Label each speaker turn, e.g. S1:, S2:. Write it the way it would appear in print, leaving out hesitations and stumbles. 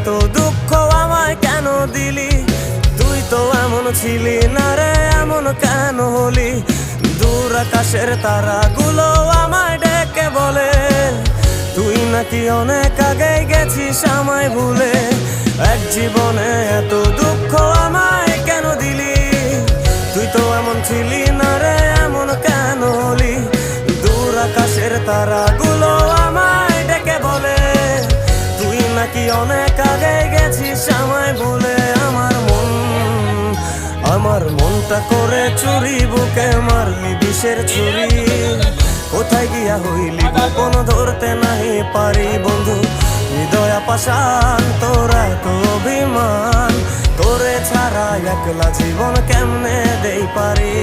S1: এত দুঃখ আমায় কেন দিলি? তুই তো এমন ছিলি না রে, এমন কেন হলি? দূর আকাশের তারাগুলো আমায় ডেকে বলে তুই নাকি অনেক আগে গেছিস আমায় ভুলে। এক জীবনে এত দুঃখ আমায় কেন দিলি? তুই তো এমন ছিলি না রে, এমন কেন হলি? দূর আকাশের তারাগুলো আমায় ডেকে বলে তুই নাকি অনেক আগে গেছিস আমায় ভুলে। আমার মনটা করে চুরি, বুকে মারলি বিষের ছুরি। কোথায় গিয়া হইলি গোপন ধরতে নাহি পারি বন্ধু। হৃদয় পাষাণ তোর এত অভিমান, তোরে ছাড়া একলা জীবন কেমনে দেই পারি?